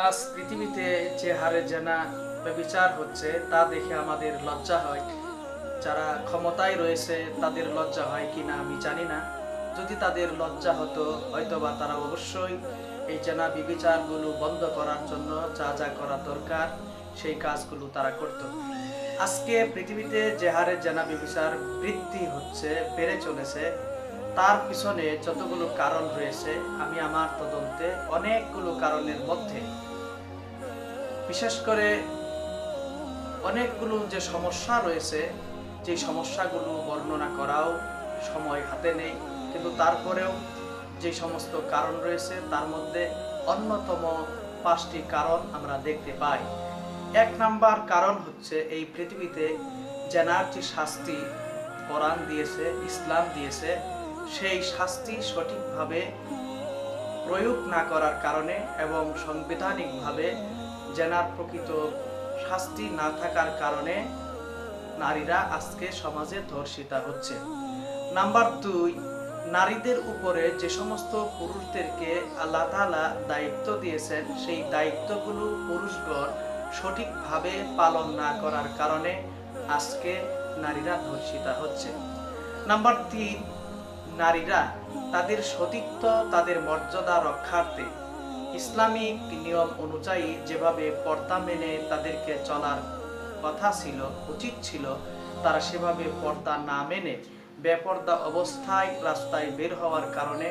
আজ পৃথিবীতে যে হারে জেনা ব্যভিচার হচ্ছে তা দেখে আমাদের লজ্জা হয়। যারা ক্ষমতায় রয়েছে তাদের লজ্জা হয় কিনা আমি জানি না। যদি তাদের লজ্জা হতো হয়তোবা তারা অবশ্যই এই জেনা ব্যভিচারগুলো বন্ধ করার জন্য যা যা করা দরকার সেই কাজগুলো তারা করত। আজকে পৃথিবীতে যে হারে জেনা ব্যভিচার বৃদ্ধি হচ্ছে, বেড়ে চলেছে, তার পিছনে যতগুলো কারণ রয়েছে আমি আমার তদন্তে অনেকগুলো কারণের মধ্যে বিশেষ করে অনেকগুলো যে সমস্যা রয়েছে, যে সমস্যাগুলো বর্ণনা করাও সময় হাতে নেই, কিন্তু তারপরেও যে সমস্ত কারণ রয়েছে তার মধ্যে অন্যতম 5টি কারণ আমরা দেখতে পাই। 1 নাম্বার কারণ হচ্ছে এই পৃথিবীতে জেনার যে শাস্তি কোরআন দিয়েছে, ইসলাম দিয়েছে, সেই শাস্তি সঠিকভাবে প্রয়োগ না করার কারণে এবং সাংবিধানিকভাবে জেনার প্রকৃত শাস্তি না থাকার কারণে নারীরা আজকে সমাজে ধর্ষিতা হচ্ছে। নাম্বার 2, নারীদের উপরে যে সমস্ত পুরুষদেরকে আল্লাহ তাআলা দায়িত্ব দিয়েছেন সেই দায়িত্বগুলো পুরুষগণ সঠিকভাবে পালন না করার কারণে আজকে নারীরা ধর্ষিতা হচ্ছে। নাম্বার 3, নারীরা তাদের সতীত্ব, তাদের মর্যাদা রক্ষার্থে ইসলামিক নিয়ম অনুযায়ী যেভাবে পর্দা মেনে তাদেরকে চলার কথা ছিল, উচিত ছিল, তারা সেভাবে পর্দা না মেনে বেপর্দা অবস্থায় রাস্তায় বের হওয়ার কারণে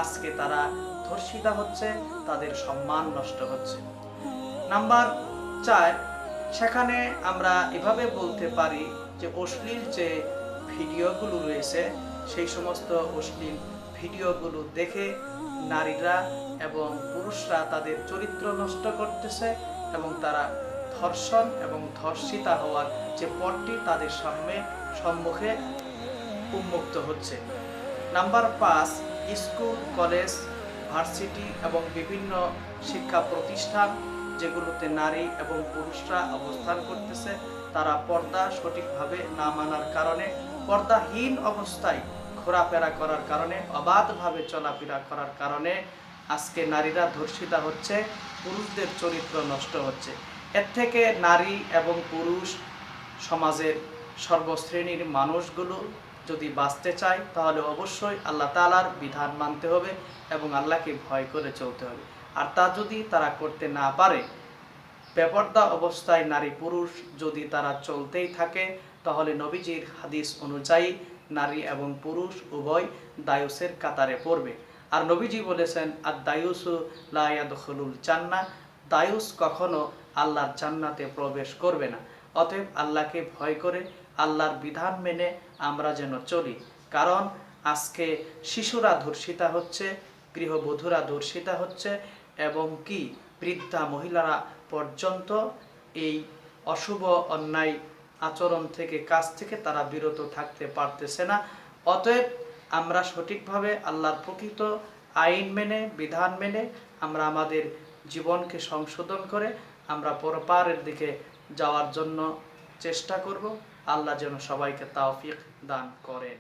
আজকে তারা ধর্ষিতা হচ্ছে, তাদের সম্মান নষ্ট হচ্ছে। নাম্বার 4, সেখানে আমরা এভাবে বলতে পারি যে অশ্লীল যে ভিডিওগুলো রয়েছে সেই সমস্ত অশ্লীল ভিডিওগুলো দেখে নারীরা এবং পুরুষরা তাদের চরিত্র নষ্ট করতেছে এবং তারা ধর্ষণ এবং ধর্ষিতা হওয়ার যে পথটি তাদের সম্মুখে উন্মুক্ত হচ্ছে। নাম্বার 5, স্কুল, কলেজ, ভার্সিটি এবং বিভিন্ন শিক্ষা প্রতিষ্ঠান যেগুলোতে নারী এবং পুরুষরা অবস্থান করতেছে, তারা পর্দা সঠিকভাবে না মানার কারণে, পর্দাহীন অবস্থায় ঘোরাফেরা করার কারণে, অবাধভাবে চলাফেরা করার কারণে আজকে নারীরা ধর্ষিতা হচ্ছে, পুরুষদের চরিত্র নষ্ট হচ্ছে। এর থেকে নারী এবং পুরুষ সমাজের সর্বশ্রেণীর মানুষগুলো যদি বাঁচতে চায় তাহলে অবশ্যই আল্লাহ তাআলার বিধান মানতে হবে এবং আল্লাহকে ভয় করে চলতে হবে। আর তা যদি তারা করতে না পারে, বেপর্দা অবস্থায় নারী পুরুষ যদি তারা চলতেই থাকে, তাহলে নবীজির হাদিস অনুযায়ী নারী এবং পুরুষ উভয় দায়ুসের কাতারে পড়বে। আর নবীজি বলেছেন, আর দায়ুসু লা ইয়াদখুলুল জান্নাহ, দায়ুস কখনো আল্লাহর জান্নাতে প্রবেশ করবে না। অতএব আল্লাহকে ভয় করে আল্লাহর বিধান মেনে আমরা যেন চলি। কারণ আজকে শিশুরা ধর্ষিতা হচ্ছে, গৃহবধূরা ধর্ষিতা হচ্ছে এবং কি বৃদ্ধা মহিলারা পর্যন্ত এই অশুভ অন্যায় আচরণ থেকে, কাজ থেকে তারা বিরত থাকতে পারতেছে না। অতএব আমরা সঠিকভাবে আল্লাহর প্রকৃত আইন মেনে, বিধান মেনে আমরা আমাদের জীবনকে সংশোধন করে আমরা পরপারের দিকে যাওয়ার জন্য চেষ্টা করব। আল্লাহ যেন সবাইকে তৌফিক দান করেন।